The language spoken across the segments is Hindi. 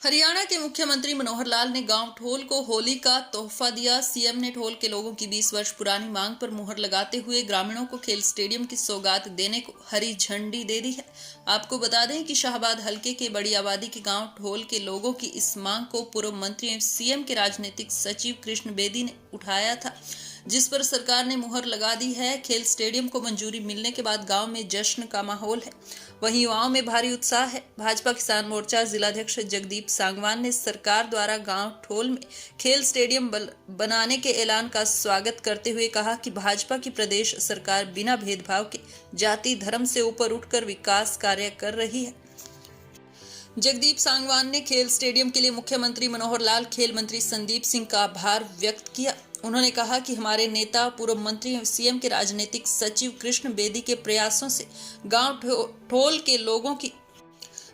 हरियाणा के मुख्यमंत्री मनोहर लाल ने गांव ठोल को होली का तोहफा दिया। सीएम ने ठोल के लोगों की 20 वर्ष पुरानी मांग पर मुहर लगाते हुए ग्रामीणों को खेल स्टेडियम की सौगात देने को हरी झंडी दे दी है। आपको बता दें कि शाहबाद हलके के बड़ी आबादी के गांव ठोल के लोगों की इस मांग को पूर्व मंत्री एवं सीएम के राजनीतिक सचिव कृष्ण बेदी ने उठाया था, जिस पर सरकार ने मुहर लगा दी है। खेल स्टेडियम को मंजूरी मिलने के बाद गांव में जश्न का माहौल है, वहीं युवाओं में भारी उत्साह है। भाजपा किसान मोर्चा जिलाध्यक्ष जगदीप सांगवान ने सरकार द्वारा गांव ठोल में खेल स्टेडियम बनाने के ऐलान का स्वागत करते हुए कहा कि भाजपा की प्रदेश सरकार बिना भेदभाव के जाति धर्म से ऊपर उठकर विकास कार्य कर रही है। जगदीप सांगवान ने खेल स्टेडियम के लिए मुख्यमंत्री मनोहर लाल, खेल मंत्री संदीप सिंह का आभार व्यक्त किया। उन्होंने कहा कि हमारे नेता, पूर्व मंत्री एवं सीएम के राजनीतिक सचिव कृष्ण बेदी के प्रयासों से गांव ठोल के लोगों की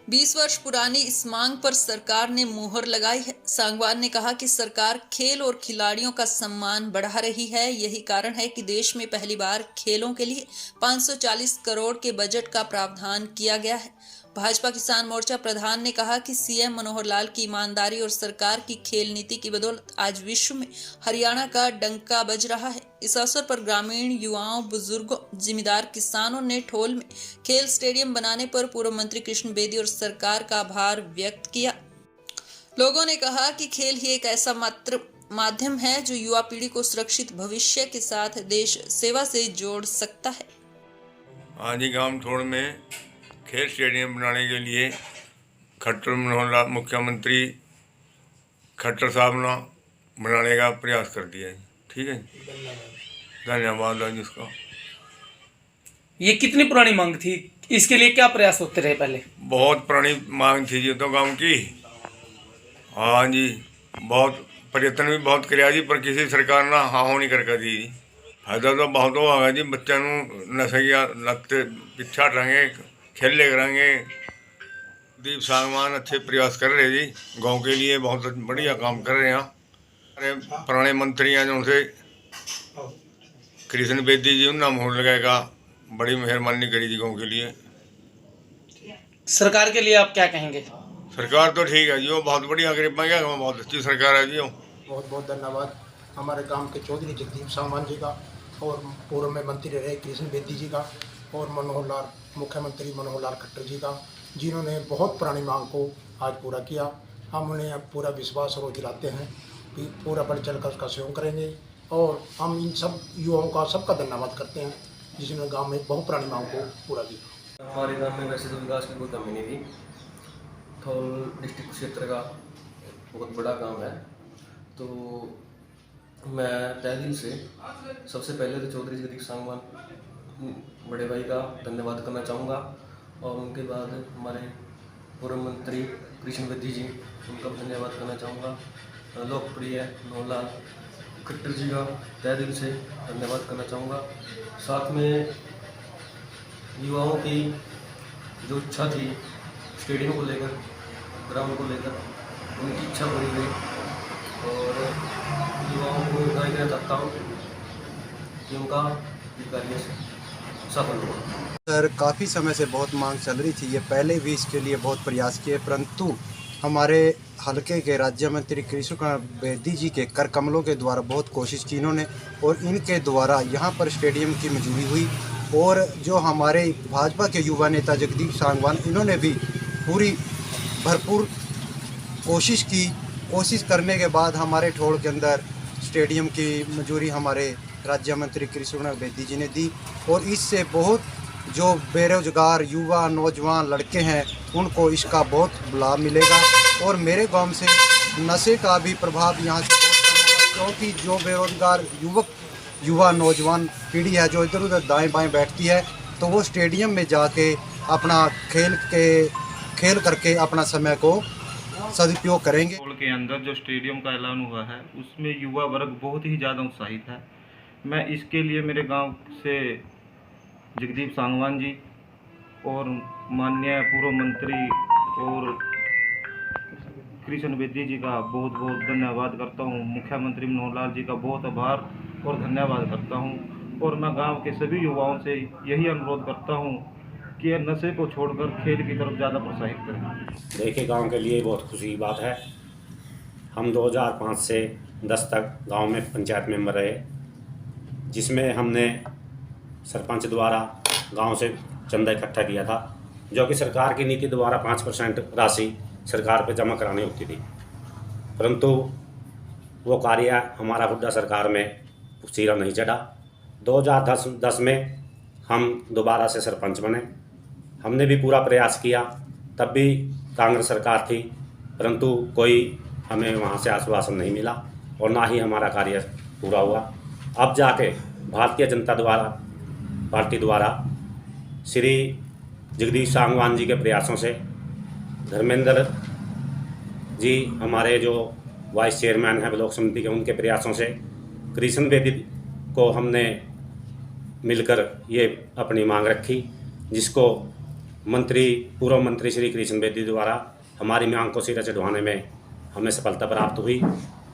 20 वर्ष पुरानी इस मांग पर सरकार ने मुहर लगाई है। सांगवान ने कहा कि सरकार खेल और खिलाड़ियों का सम्मान बढ़ा रही है। यही कारण है कि देश में पहली बार खेलों के लिए 540 करोड़ के बजट का प्रावधान किया गया है। भाजपा किसान मोर्चा प्रधान ने कहा कि सीएम मनोहर लाल की ईमानदारी और सरकार की खेल नीति की बदौलत आज विश्व में हरियाणा का डंका बज रहा है। इस अवसर पर ग्रामीण युवाओं, बुजुर्गों, जिम्मेदार किसानों ने ठोल में खेल स्टेडियम बनाने पर पूर्व मंत्री कृष्ण बेदी और सरकार का आभार व्यक्त किया। लोगों ने कहा कि खेल ही एक ऐसा माध्यम है जो युवा पीढ़ी को सुरक्षित भविष्य के साथ देश सेवा से जोड़ सकता है। आज ही गांव ठोल में खेल स्टेडियम बनाने के लिए खट्टर मनोहर लाल मुख्यमंत्री खट्टर साहब ने बनाने का प्रयास कर दिया है। ठीक है, धन्यवाद आज इसका। ये कितनी पुरानी मांग थी? इसके लिए क्या प्रयास होते रहे पहले? बहुत पुरानी मांग थी जी तो गांव की। हाँ जी, बहुत प्रयत्न भी बहुत कराया जी, पर किसी सरकार ने हाँ हो नहीं करके दी। फायदा तो बहुत होगा जी, बच्चों नशे की लत पिछा रहेंगे, खेले करेंगे। दीप सांगवान अच्छे प्रयास कर रहे जी, गांव के लिए बहुत बढ़िया काम कर रहे हैं। अरे पुराने मंत्री हैं जो से कृष्ण बेदी जी उन्होंने मोहर लगाएगा, बड़ी मेहरबानी करी जी गांव के लिए। सरकार के लिए आप क्या कहेंगे? सरकार तो ठीक है जी, वो बहुत बढ़िया करे पाएगा, बहुत अच्छी सरकार है जी। बहुत बहुत धन्यवाद हमारे गांव के चौधरी जगदीप सांगवान जी का और पूर्व में मंत्री रहे कृष्ण बेदी जी का और मनोहर लाल, मुख्यमंत्री मनोहर लाल खट्टर जी का, जिन्होंने बहुत पुरानी मांग को आज पूरा किया। हम उन्हें अब पूरा विश्वास और दिलाते हैं कि पूरा बढ़ चढ़ कर उसका सहयोग करेंगे और हम इन सब युवाओं का सबका धन्यवाद करते हैं जिन्होंने गांव में बहुत पुरानी मांग को पूरा किया। हमारे गांव में वैसे तो विकास की कोई कमी नहीं थी। ठोल डिस्ट्रिक्ट क्षेत्र का बहुत बड़ा गांव है, तो मैं तहे दिल से सबसे पहले तो चौधरी जगदीप सांगवान बड़े भाई का धन्यवाद करना चाहूँगा और उनके बाद हमारे पूर्व मंत्री कृष्ण बेदी जी, उनका धन्यवाद करना चाहूँगा। लोकप्रिय मनोहर लाल खट्टर जी का तहे दिल से धन्यवाद करना चाहूँगा। साथ में युवाओं की जो इच्छा थी स्टेडियम को लेकर, ग्राउंड को लेकर, उनकी इच्छा पूरी गई और युवाओं को बधाई देना चाहता हूँ कि उनका कार्य सफल हुआ। सर, काफ़ी समय से बहुत मांग चल रही थी, ये पहले भी इसके लिए बहुत प्रयास किए, परंतु हमारे हलके के राज्य मंत्री कृष्ण बेदी जी के कर कमलों के द्वारा बहुत कोशिश की इन्होंने और इनके द्वारा यहाँ पर स्टेडियम की मंजूरी हुई। और जो हमारे भाजपा के युवा नेता जगदीप सांगवान, इन्होंने भी पूरी भरपूर कोशिश करने के बाद हमारे ठोल के अंदर स्टेडियम की मंजूरी हमारे राज्य मंत्री कृष्ण बेदी जी ने दी और इससे बहुत जो बेरोजगार युवा नौजवान लड़के हैं उनको इसका बहुत लाभ मिलेगा और मेरे गांव से नशे का भी प्रभाव यहाँ से बहुत कम होगा, क्योंकि जो बेरोजगार युवा नौजवान पीढ़ी है जो इधर उधर दाएं बाएं बैठती है, तो वो स्टेडियम में जाके अपना खेल करके अपना समय को सदुपयोग करेंगे। ठोल के अंदर जो स्टेडियम का ऐलान हुआ है उसमें युवा वर्ग बहुत ही ज़्यादा उत्साहित है। मैं इसके लिए मेरे गांव से जगदीप सांगवान जी और माननीय पूर्व मंत्री और कृष्ण बेदी जी का बहुत बहुत धन्यवाद करता हूं। मुख्यमंत्री मनोहर लाल जी का बहुत आभार और धन्यवाद करता हूं और मैं गांव के सभी युवाओं से यही अनुरोध करता हूं कि ये नशे को छोड़कर खेल की तरफ ज़्यादा प्रोत्साहित करें। देखिए, गांव के लिए बहुत खुशी की बात है। हम 2005 से 10 तक गांव में पंचायत मेंबर रहे, जिसमें हमने सरपंच द्वारा गांव से चंदा इकट्ठा किया था, जो कि सरकार की नीति द्वारा 5% राशि सरकार पर जमा करानी होती थी। परंतु वो कार्य हमारा हुड्डा सरकार में सिरा नहीं चढ़ा। 2010 में हम दोबारा से सरपंच बने। हमने भी पूरा प्रयास किया, तब भी कांग्रेस सरकार थी, परंतु कोई हमें वहाँ से आश्वासन नहीं मिला और ना ही हमारा कार्य पूरा हुआ। अब जाके भारतीय जनता पार्टी द्वारा श्री जगदीश सांगवान जी के प्रयासों से, धर्मेंद्र जी हमारे जो वाइस चेयरमैन हैं ब्लॉक समिति के, उनके प्रयासों से कृष्ण बेदी को हमने मिलकर ये अपनी मांग रखी, जिसको पूर्व मंत्री श्री कृष्ण बेदी द्वारा हमारी मांग को सिरे चढ़वाने में हमें सफलता प्राप्त हुई।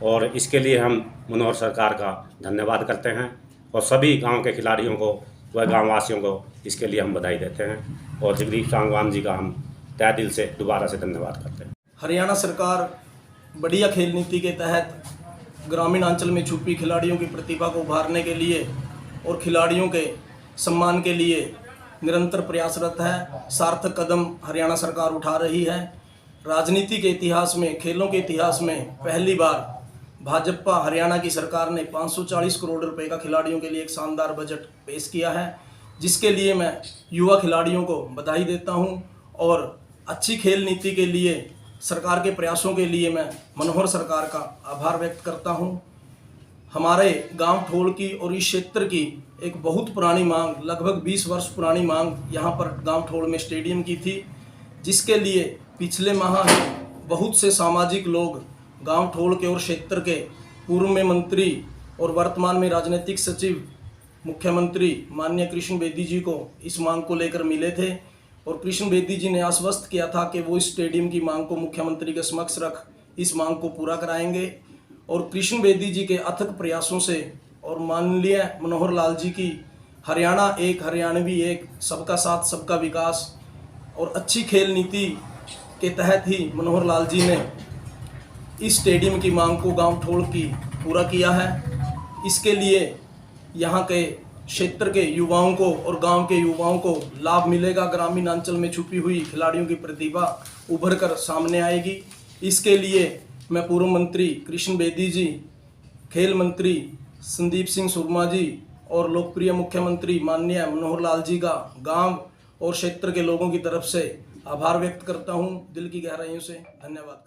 और इसके लिए हम मनोहर सरकार का धन्यवाद करते हैं और सभी गांव के खिलाड़ियों को व गाँव वासियों को इसके लिए हम बधाई देते हैं और जगदीश सांगवान जी का हम तहे दिल से दोबारा से धन्यवाद करते हैं। हरियाणा सरकार बढ़िया खेल नीति के तहत ग्रामीण अंचल में छुपी खिलाड़ियों की प्रतिभा को उभारने के लिए और खिलाड़ियों के सम्मान के लिए निरंतर प्रयासरत है। सार्थक कदम हरियाणा सरकार उठा रही है। राजनीति के इतिहास में, खेलों के इतिहास में पहली बार भाजपा हरियाणा की सरकार ने 540 करोड़ रुपए का खिलाड़ियों के लिए एक शानदार बजट पेश किया है, जिसके लिए मैं युवा खिलाड़ियों को बधाई देता हूं और अच्छी खेल नीति के लिए सरकार के प्रयासों के लिए मैं मनोहर सरकार का आभार व्यक्त करता हूं। हमारे गांव ठोल की और इस क्षेत्र की एक बहुत पुरानी मांग, लगभग 20 वर्ष पुरानी मांग यहां पर गांव ठोल में स्टेडियम की थी, जिसके लिए पिछले माह बहुत से सामाजिक लोग गांव ठोल के और क्षेत्र के पूर्व में मंत्री और वर्तमान में राजनीतिक सचिव मुख्यमंत्री माननीय कृष्ण बेदी जी को इस मांग को लेकर मिले थे और कृष्ण बेदी जी ने आश्वस्त किया था कि वो इस स्टेडियम की मांग को मुख्यमंत्री के समक्ष रख इस मांग को पूरा कराएंगे। और कृष्ण बेदी जी के अथक प्रयासों से और माननीय मनोहर लाल जी की हरियाणा एक, हरियाणवी एक, सबका साथ सबका विकास और अच्छी खेल नीति के तहत ही मनोहर लाल जी ने इस स्टेडियम की मांग को गांव ठोल की पूरा किया है। इसके लिए यहाँ के क्षेत्र के युवाओं को और गांव के युवाओं को लाभ मिलेगा। ग्रामीण अंचल में छुपी हुई खिलाड़ियों की प्रतिभा उभर कर सामने आएगी। इसके लिए मैं पूर्व मंत्री कृष्ण बेदी जी, खेल मंत्री संदीप सिंह सुरमा जी और लोकप्रिय मुख्यमंत्री माननीय मनोहर लाल जी का गांव और क्षेत्र के लोगों की तरफ से आभार व्यक्त करता हूं, दिल की गहराइयों से धन्यवाद।